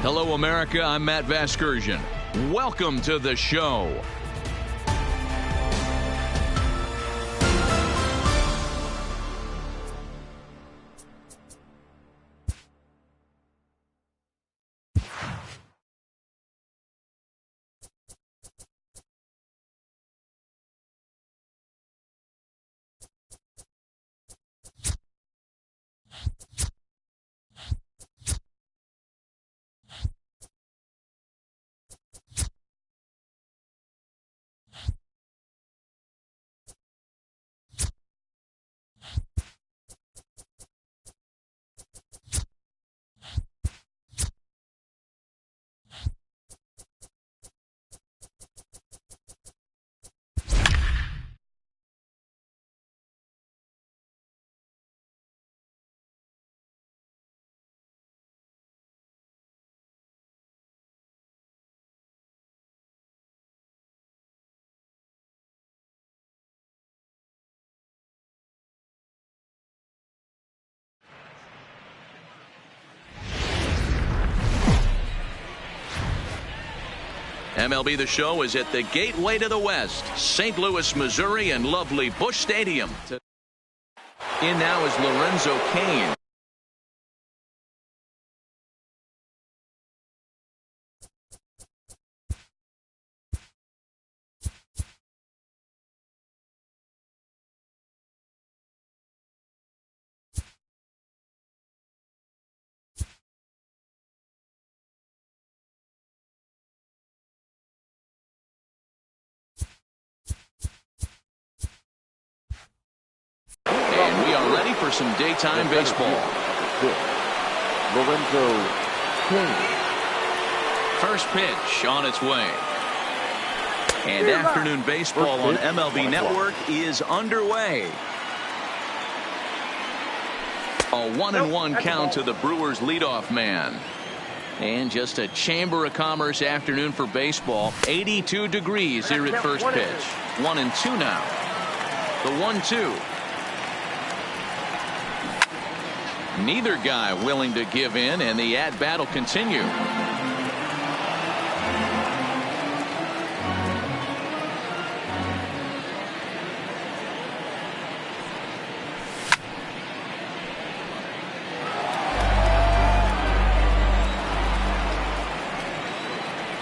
Hello, America. I'm Matt Vasgersian. Welcome to the show. MLB The Show is at the gateway to the West, St. Louis, Missouri, and lovely Busch Stadium. In now is Lorenzo Cain. And we are ready for some daytime baseball. Lorenzo Cain. First pitch on its way. And afternoon baseball on MLB Network is underway. A 1-1 count to the Brewers leadoff man. And just a Chamber of Commerce afternoon for baseball. 82 degrees here at first pitch. 1-2 now. The 1-2. Neither guy willing to give in, and the at-bat will continue.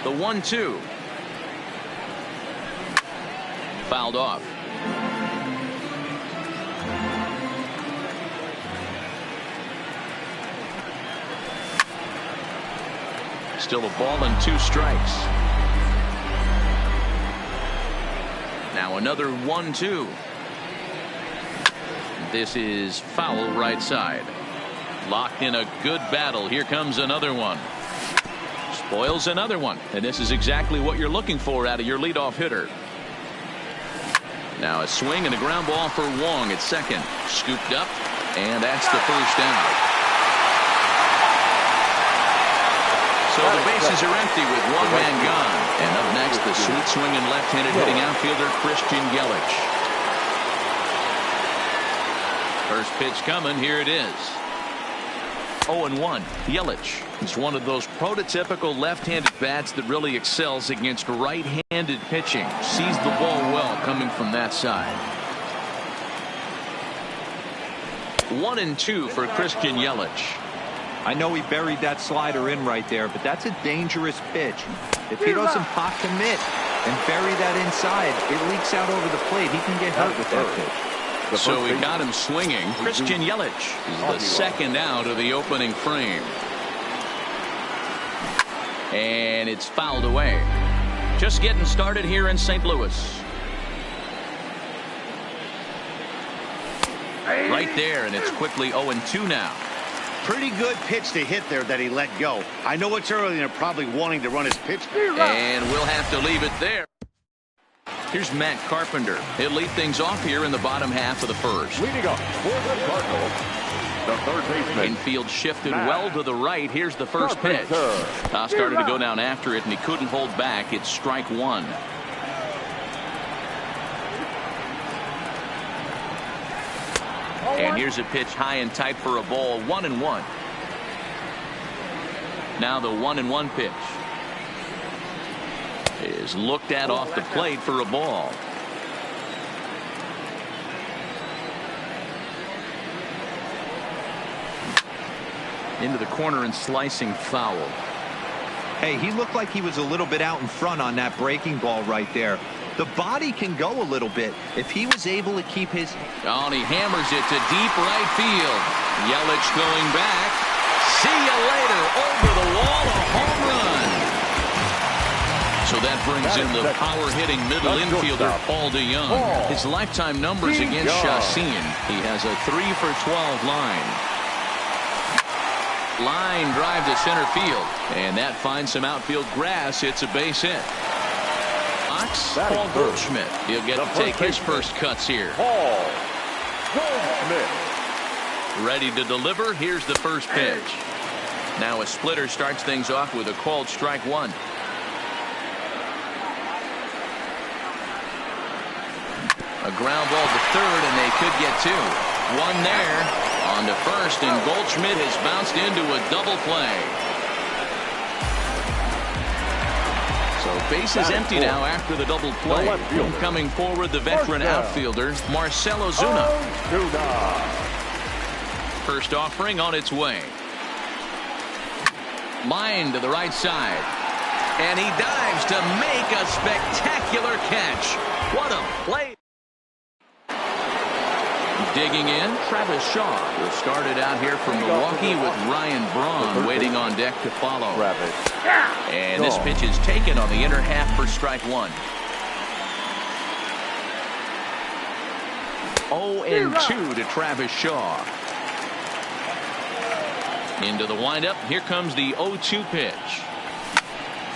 The 1-2. Fouled off. Still a ball and 2 strikes. Now another 1-2. This is foul right side. Locked in a good battle. Here comes another one. Spoils another one. And this is exactly what you're looking for out of your leadoff hitter. Now a swing and a ground ball for Wong at second. Scooped up, and that's the first out. So the bases are empty with one man gone. And up next, the sweet swinging left-handed hitting outfielder Christian Yelich. First pitch coming. Here it is. 0-1. Yelich is one of those prototypical left-handed bats that really excels against right-handed pitching. Sees the ball well coming from that side. 1-2 for Christian Yelich. I know he buried that slider in right there, but that's a dangerous pitch. If he doesn't pop the mitt and bury that inside, it leaks out over the plate. He can get hurt with that pitch. So he got him swinging. Christian Yelich is the second out of the opening frame. And it's fouled away. Just getting started here in St. Louis. Right there, and it's quickly 0-2 now. Pretty good pitch to hit there that he let go. I know it's early and they're probably wanting to run his pitch. And we'll have to leave it there. Here's Matt Carpenter. He'll lead things off here in the bottom half of the first. Leading up for the Cardinals, the third baseman. Infield shifted well to the right. Here's the first pitch. Started to go down after it, and he couldn't hold back. It's strike one. And here's a pitch high and tight for a ball. 1-1. Now the 1-1 pitch is looked at off the plate for a ball. Into the corner and slicing foul. Hey, he looked like he was a little bit out in front on that breaking ball right there. The body can go a little bit if he was able to keep his. Oh, and he hammers it to deep right field. Yelich going back. See you later. Over the wall, a home run. So that brings in the power-hitting middle infielder, Paul DeYoung. His lifetime numbers against Chacin. He has a 3-for-12 line. Line drive to center field, and that finds some outfield grass. It's a base hit. Paul Goldschmidt. He'll get to take his first cuts here. Paul Goldschmidt. Ready to deliver. Here's the first pitch. Now a splitter starts things off with a called strike one. A ground ball to third, and they could get two. One there. On to first, and Goldschmidt has bounced into a double play. So base is empty now after the double play. Coming forward, the veteran outfielder, Marcell Ozuna. First offering on its way. Line to the right side. And he dives to make a spectacular catch. What a play. Digging in, Travis Shaw will start it out here from Milwaukee with Ryan Braun waiting on deck to follow. And this pitch is taken on the inner half for strike one. 0-2 to Travis Shaw. Into the windup. Here comes the 0-2 pitch.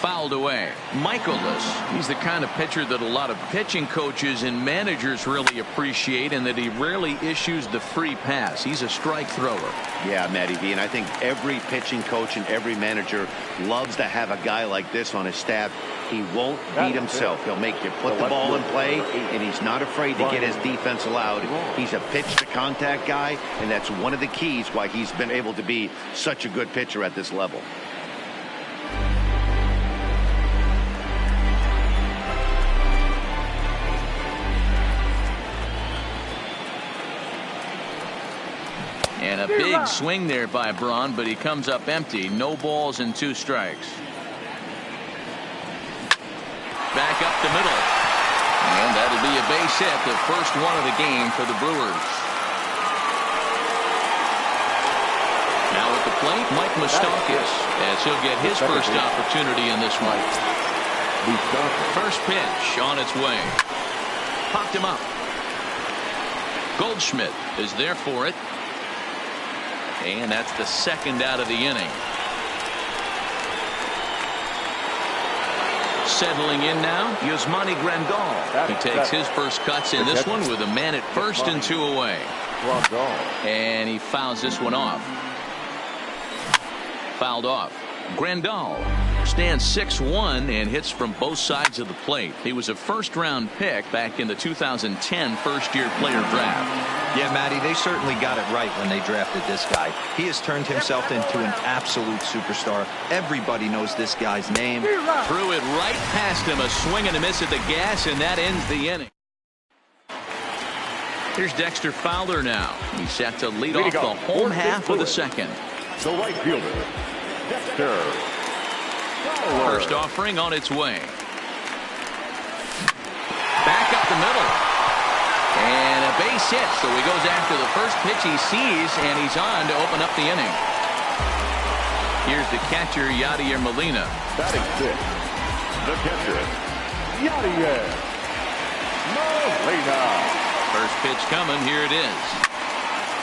Fouled away. Michaelis. He's the kind of pitcher that a lot of pitching coaches and managers really appreciate, and that he rarely issues the free pass. He's a strike thrower. Yeah, Matty V, and I think every pitching coach and every manager loves to have a guy like this on his staff. He won't beat himself. He'll make you put the ball in play, and he's not afraid to get his defense allowed. He's a pitch-to-contact guy, and that's one of the keys why he's been able to be such a good pitcher at this level. And a big swing there by Braun, but he comes up empty. No balls and 2 strikes. Back up the middle. And that'll be a base hit, the first one of the game for the Brewers. Now at the plate, Mike Moustakas, as he'll get his first opportunity in this one. First pitch on its way. Popped him up. Goldschmidt is there for it. And that's the second out of the inning. Settling in now, Yasmani Grandal. He takes his first cuts in this one with a man at first and 2 away. And he fouls this one off. Fouled off. Grandal stands 6'1" and hits from both sides of the plate. He was a first-round pick back in the 2010 first-year player draft. Yeah, Matty, they certainly got it right when they drafted this guy. He has turned himself into an absolute superstar. Everybody knows this guy's name. Threw it right past him, a swing and a miss at the gas, and that ends the inning. Here's Dexter Fowler now. He's set to lead off the home half of the second. The right fielder, Dexter Fowler. First offering on its way. Back up the middle. And a base hit, so he goes after the first pitch he sees, and he's on to open up the inning. Here's the catcher, Yadier Molina. Batting fifth, the catcher, Yadier Molina. First pitch coming, here it is.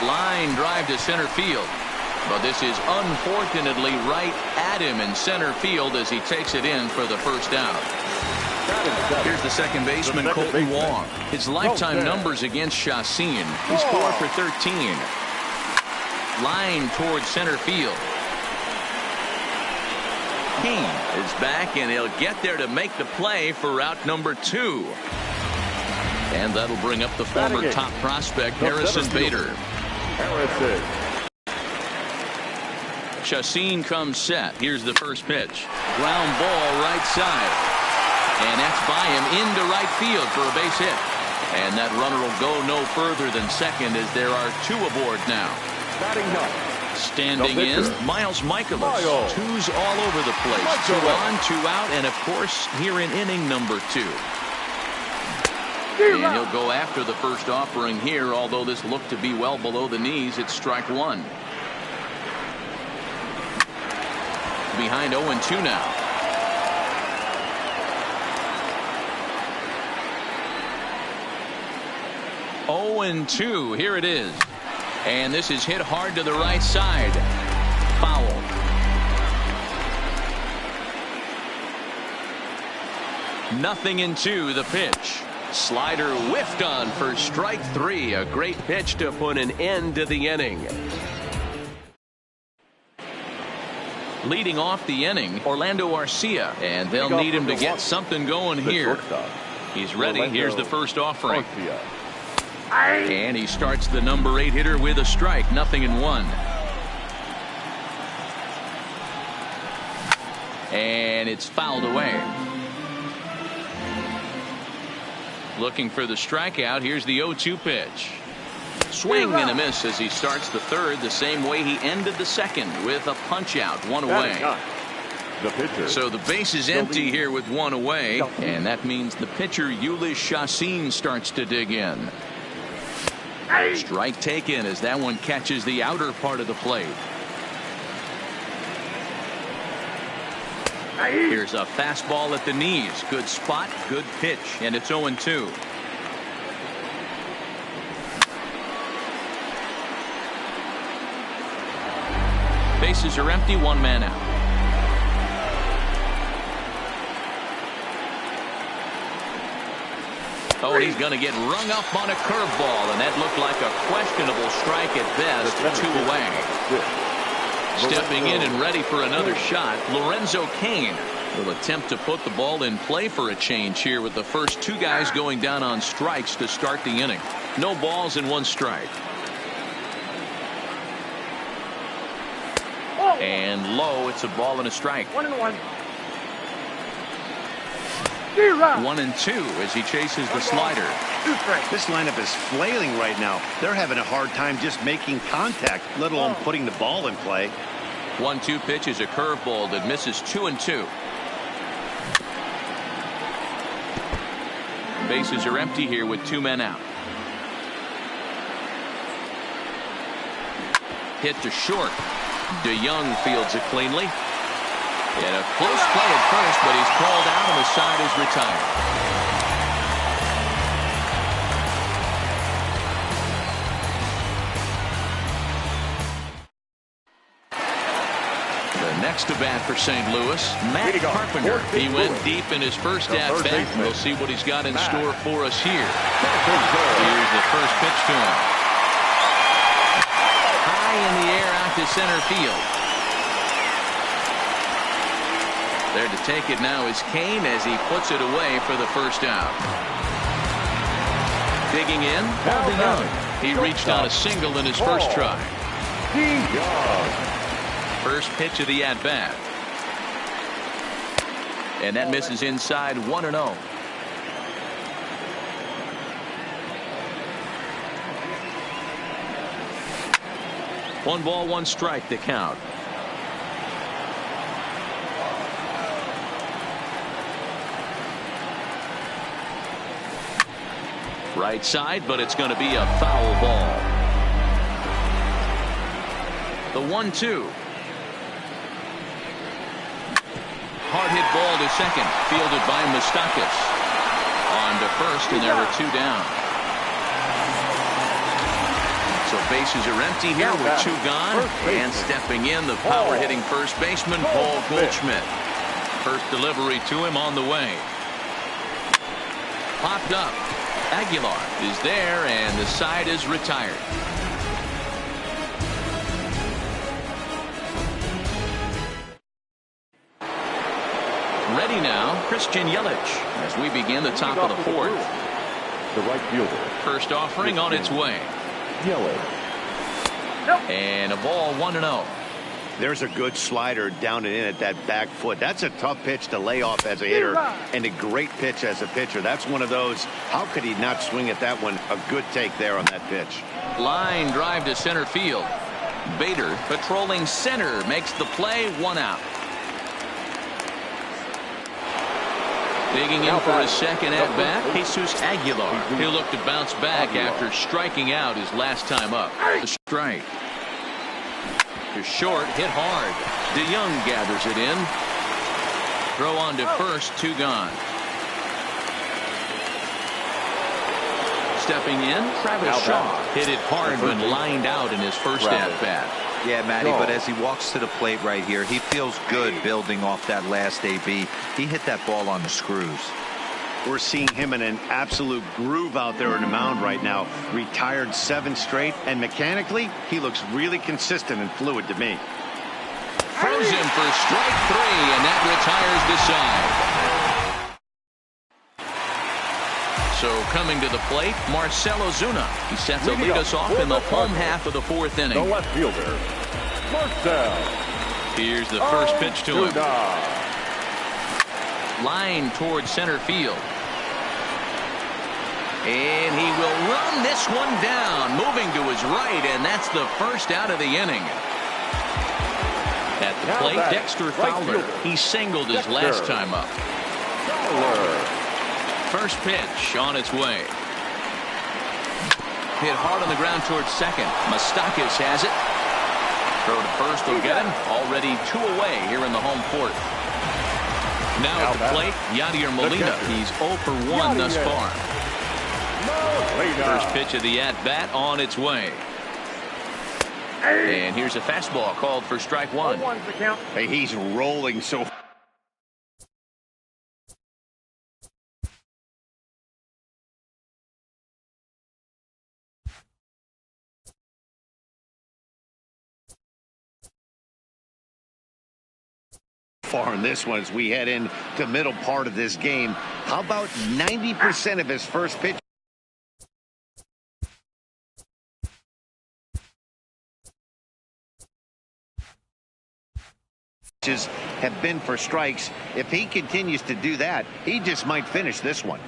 Line drive to center field. But this is unfortunately right at him in center field as he takes it in for the first out. Here's the second baseman, Colton Wong. His lifetime numbers against Chacin. He's 4 for 13. Line towards center field. King is back, and he'll get there to make the play for out number 2. And that'll bring up the former top prospect, Harrison Bader. Harrison. Chacin comes set. Here's the first pitch. Ground ball right side. And that's by him into right field for a base hit. And that runner will go no further than second as there are two aboard now. Batting ninth. Standing in, Miles Michaelis. Twos all over the place. 2 on, 2 out, and of course here in inning number 2. And he'll go after the first offering here, although this looked to be well below the knees. It's strike 1. Behind 0-2 now. Oh and 2. Here it is. And this is hit hard to the right side. Foul. Nothing in 2. The pitch. Slider whiffed on for strike 3. A great pitch to put an end to the inning. Leading off the inning, Orlando Arcia, and they'll need him to get something going here. He's ready. Here's the first offering. And he starts the number 8 hitter with a strike. 0-1. And it's fouled away. Looking for the strikeout. Here's the 0-2 pitch. Swing and a miss as he starts the third the same way he ended the second, with a punch out. 1 away. So the base is empty here with 1 away, and that means the pitcher Jhoulys Chacin starts to dig in. Strike taken as that one catches the outer part of the plate. Here's a fastball at the knees. Good spot, good pitch, and it's 0-2. Bases are empty, 1 man out. Oh, he's going to get rung up on a curveball, and that looked like a questionable strike at best. 2 away. Stepping in and ready for another shot, Lorenzo Cain will attempt to put the ball in play for a change here with the first 2 guys going down on strikes to start the inning. No balls and 1 strike. And low, it's a ball and a strike. 1-1. 1-2 as he chases the slider. This lineup is flailing right now. They're having a hard time just making contact, let alone putting the ball in play. 1-2 pitch is a curveball that misses. 2-2. Bases are empty here with 2 men out. Hit to short. DeYoung fields it cleanly. And a close play at first, but he's called out and the side is retired. The next to bat for St. Louis, Matt Carpenter. He went deep in his first at bat. We'll see what he's got in store for us here. Here's the first pitch to him. High in the air out to center field. There to take it now is Cain as he puts it away for the first out. Digging in, DeYoung. He reached on a single in his first try. First pitch of the at-bat. And that misses inside. 1-0. One ball, 1 strike to count. Right side, but it's going to be a foul ball. The 1-2. Hard hit ball to second, fielded by Moustakas. On to first, and there are 2 down. So bases are empty here with 2 gone. And stepping in, the power hitting first baseman, Paul Goldschmidt. First delivery to him on the way. Popped up. Aguilar is there, and the side is retired. Ready now, Christian Yelich, as we begin the top of the 4th. The right fielder. First offering on its way. Yelich. And a ball, 1-0. There's a good slider down and in at that back foot. That's a tough pitch to lay off as a hitter, and a great pitch as a pitcher. That's one of those, how could he not swing at that one? A good take there on that pitch. Line drive to center field. Bader patrolling center makes the play, 1 out. Digging in for his second at bat, Jesus Aguilar. He'll look to bounce back after striking out his last time up. The strike. To short, hit hard. DeYoung gathers it in. Throw on to first, 2 gone. Stepping in, Travis Shaw hit it hard when lined out in his first at bat. Yeah, Matty, but as he walks to the plate right here, he feels good building off that last AB. He hit that ball on the screws. We're seeing him in an absolute groove out there in the mound right now. Retired 7 straight, and mechanically, he looks really consistent and fluid to me. Throws him for strike 3, and that retires the side. So coming to the plate, Marcell Ozuna. He sets to lead us off in the home half of the 4th inning. The left fielder, Marcell. Here's the first pitch to him. Line towards center field. And he will run this one down, moving to his right, and that's the first out of the inning. At the plate, Dexter Fowler. He singled his last time up. First pitch on its way. Hit hard on the ground towards second. Moustakas has it. Throw to first will get him. Already 2 away here in the home 4th. Now at the plate, Yadier Molina. He's 0 for 1 thus far. First pitch of the at-bat on its way. And here's a fastball called for strike 1. Hey, he's rolling so far in this one as we head in the middle part of this game. How about 90% of his first pitch have been for strikes? If he continues to do that, he just might finish this one.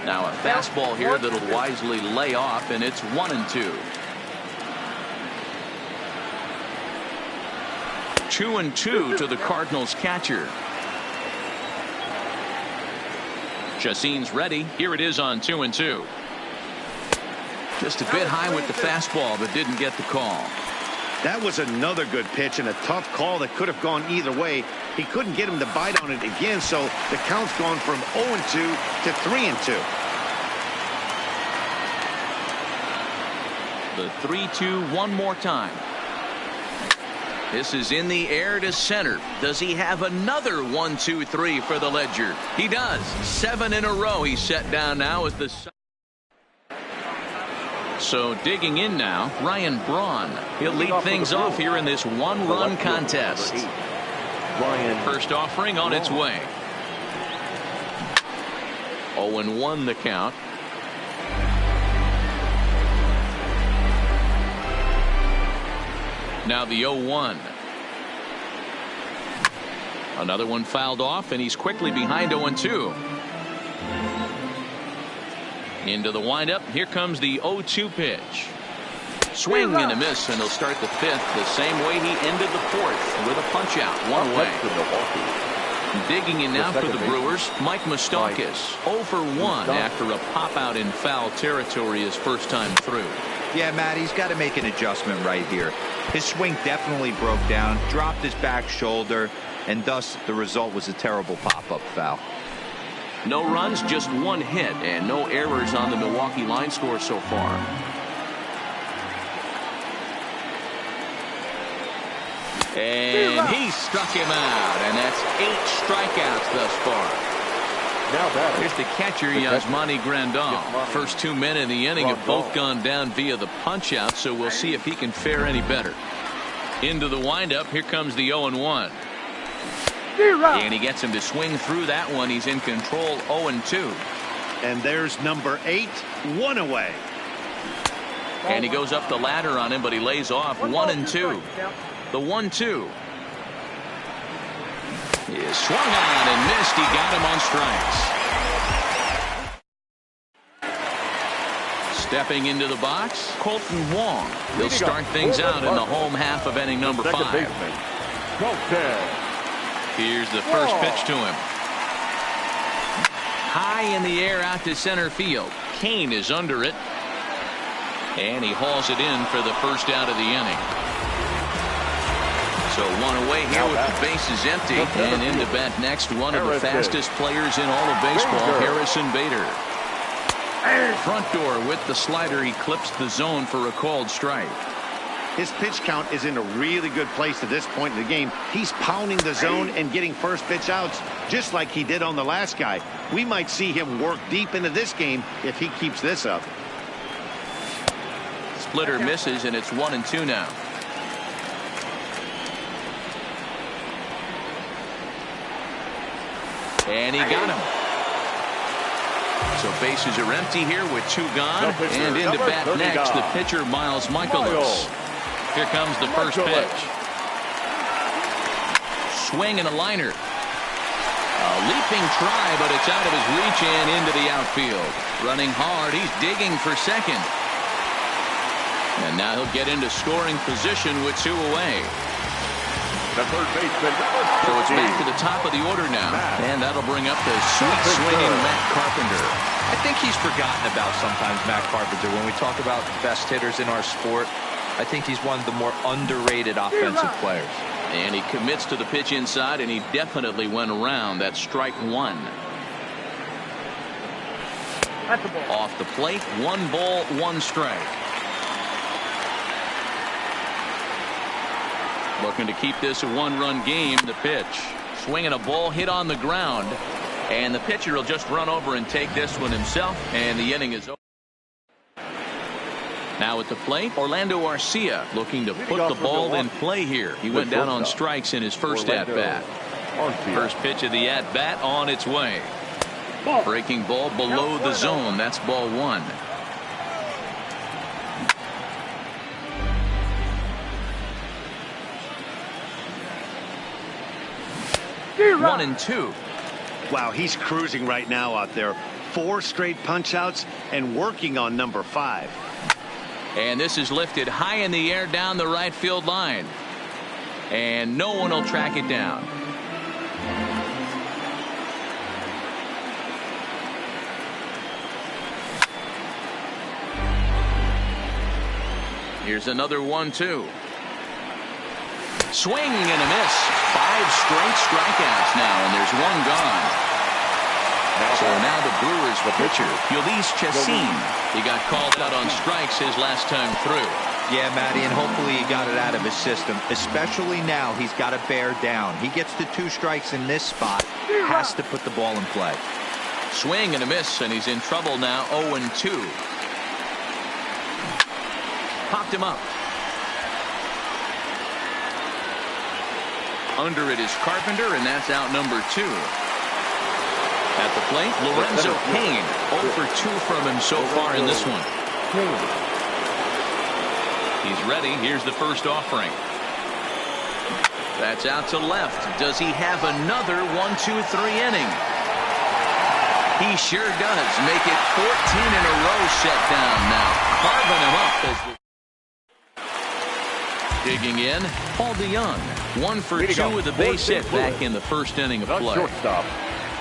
Now a fastball here that'll wisely lay off, and it's 1-2. 2-2 to the Cardinals catcher. Chacin's ready. Here it is on 2-2. Just a bit high with the fastball, but didn't get the call. That was another good pitch and a tough call that could have gone either way. He couldn't get him to bite on it again, so the count's gone from 0-2 to 3-2. The 3-2 one more time. This is in the air to center. Does he have another 1-2-3 for the Ledger? He does. 7 in a row he's set down now as the. So digging in now, Ryan Braun. He'll lead things off here in this 1-run contest. First offering on its way. 0-1 the count. Now the 0-1. Another one fouled off, and he's quickly behind 0-2. Into the windup. Here comes the 0-2 pitch. Swing and a miss, and he'll start the 5th the same way he ended the 4th with a punch out, 1 away. Digging in now for the Brewers, Mike Moustakas, 0 for 1 after a pop out in foul territory his first time through. Yeah, Matt, he's got to make an adjustment right here. His swing definitely broke down, dropped his back shoulder, and thus the result was a terrible pop-up foul. No runs, just 1 hit, and no errors on the Milwaukee line score so far. And he struck him out, and that's 8 strikeouts thus far. Here's the catcher, Yasmani Grandal. First 2 men in the inning have both gone down via the punch out, so we'll see if he can fare any better. Into the windup, here comes the 0-1. And he gets him to swing through that one. He's in control, 0-2. And there's number 8, 1 away. And he goes up the ladder on him, but he lays off 1-2. The 1-2. He swung on and missed. He got him on strikes. Stepping into the box, Colton Wong. He'll start things out in the home half of inning number 5. Here's the first pitch to him. High in the air out to center field. Kane is under it. And he hauls it in for the first out of the inning. So one away here with the bases empty. And into bat next, one of the fastest players in all of baseball, Harrison Bader. Front door with the slider. He clips the zone for a called strike. His pitch count is in a really good place at this point in the game. He's pounding the zone and getting first pitch outs just like he did on the last guy. We might see him work deep into this game if he keeps this up. Splitter misses, and it's 1-2 now. And he got him. So bases are empty here with 2 gone. And into bat next, the pitcher, Miles Michaelis. Here comes the first pitch. Swing and a liner. A leaping try, but it's out of his reach and into the outfield. Running hard, he's digging for second. And now he'll get into scoring position with 2 away. The third baseman. So it's back to the top of the order now. And that'll bring up the sweet swinging Matt Carpenter. I think he's forgotten about sometimes, Matt Carpenter. When we talk about best hitters in our sport, I think he's one of the more underrated offensive players. And he commits to the pitch inside, and he definitely went around. That's strike 1. Off the plate, 1 ball, 1 strike. Looking to keep this a 1-run game. The pitch. Swinging a ball hit on the ground. And the pitcher will just run over and take this one himself. And the inning is over. Now at the plate, Orlando Arcia looking to put the ball in play here. He went down on strikes in his first at-bat. First pitch of the at-bat on its way. Breaking ball below the zone. That's ball 1. One and 2. Wow, he's cruising right now out there. 4 straight punch outs and working on number 5. And this is lifted high in the air down the right field line. And no one will track it down. Here's another 1-2. Swing and a miss. 5 straight strikeouts now, and there's 1 gone. So now the Brewers pitcher, Ulysses Chacin. He got called out on strikes his last time through. Yeah, Matty, and hopefully he got it out of his system. Especially now, he's got to bear down. He gets the 2 strikes in this spot. Has to put the ball in play. Swing and a miss, and he's in trouble now. 0-2. Popped him up. Under it is Carpenter, and that's out number 2. At the plate, Lorenzo Cain. 0 for 2 from him so far in this one. He's ready. Here's the first offering. That's out to left. Does he have another 1-2-3 inning? He sure does. Make it 14 in a row set down now. Carving him up as the digging in, Paul DeYoung. 1 for 2 with a base hit back in the first inning of play.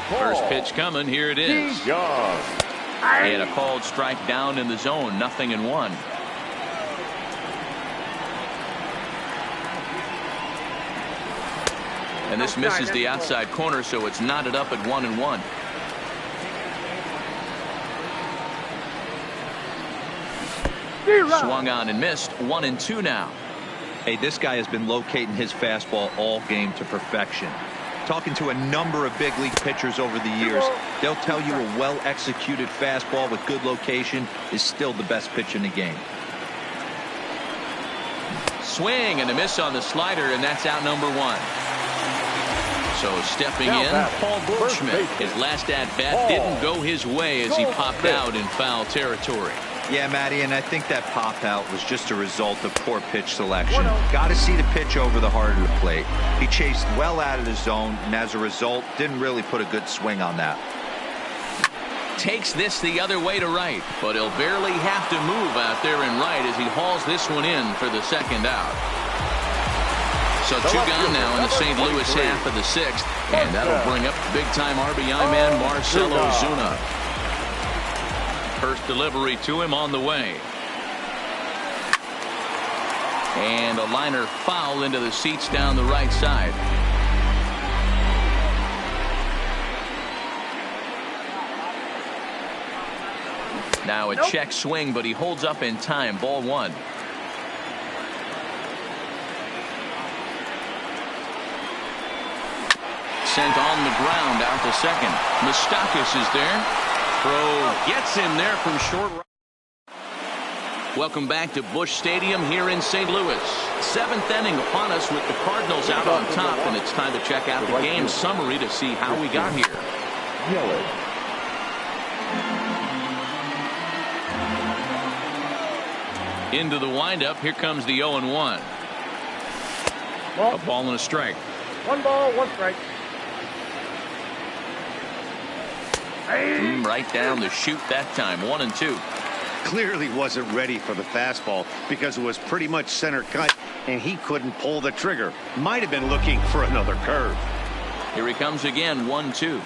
First pitch coming. Here it is. And a called strike down in the zone. 0-1. And this misses the outside corner, so it's knotted up at 1-1. Swung on and missed. 1-2 now. Hey, this guy has been locating his fastball all game to perfection. Talking to a number of big league pitchers over the years, they'll tell you a well-executed fastball with good location is still the best pitch in the game. Swing and a miss on the slider, and that's out number 1. So stepping in, Paul Goldschmidt. His last at-bat didn't go his way as he popped out in foul territory. Yeah, Matty, and I think that pop out was just a result of poor pitch selection. Got to see the pitch over the heart of the plate. He chased well out of the zone, and as a result, didn't really put a good swing on that. Takes this the other way to right, but he'll barely have to move out there in right as he hauls this one in for the second out. So two gone now in the St. Louis half of the sixth, and that'll bring up big-time RBI man Marcell Ozuna. First delivery to him on the way. And a liner foul into the seats down the right side. Now a check swing, but he holds up in time. Ball one. Sent on the ground out to second. Moustakas is there. Throw gets him there from short. Welcome back to Busch Stadium here in St. Louis. Seventh inning upon us with the Cardinals out on top, and it's time to check out the game summary to see how we got here. Into the windup. Here comes the 0-1. A ball and a strike. 1 ball, 1 strike. Right down the chute that time. 1-2. Clearly wasn't ready for the fastball because it was pretty much center cut and he couldn't pull the trigger. Might have been looking for another curve. Here he comes again. 1-2.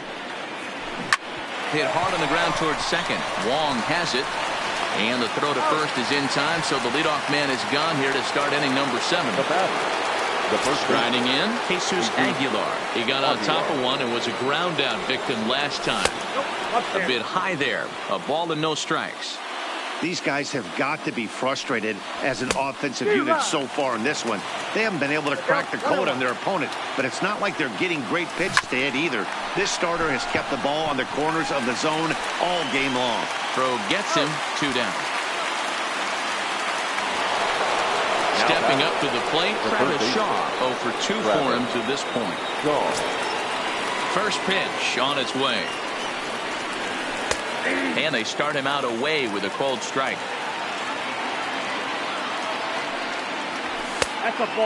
Hit hard on the ground towards second. Wong has it. And the throw to first is in time, so the leadoff man is gone here to start inning number 7. The first Striding in, Jesus Aguilar. He got on top of one and was a ground out victim last time. A bit high there. A ball and no strikes. These guys have got to be frustrated as an offensive unit so far in this one. They haven't been able to crack the code on their opponent, but it's not like they're getting great pitch to hit either. This starter has kept the ball on the corners of the zone all game long. Throw gets him. 2 down. Stepping up to the plate, Travis Shaw. 0 for 2 for him to this point. First pitch on its way. And they start him out away with a cold strike.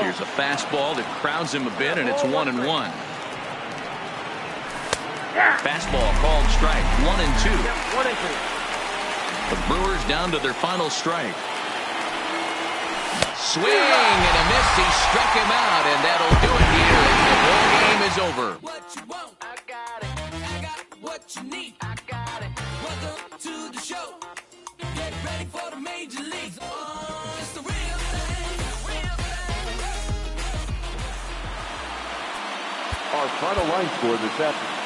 Here's a fastball that crowds him a bit, and it's 1-1. Fastball called strike. 1-2. The Brewers down to their final strike. Swing and a miss. He struck him out, and that'll do it here. The ball game is over. What you want, I got it. I got what you need. I got it. Welcome to the show. Get ready for the major leagues. Oh, it's the real thing. Our final line score this afternoon.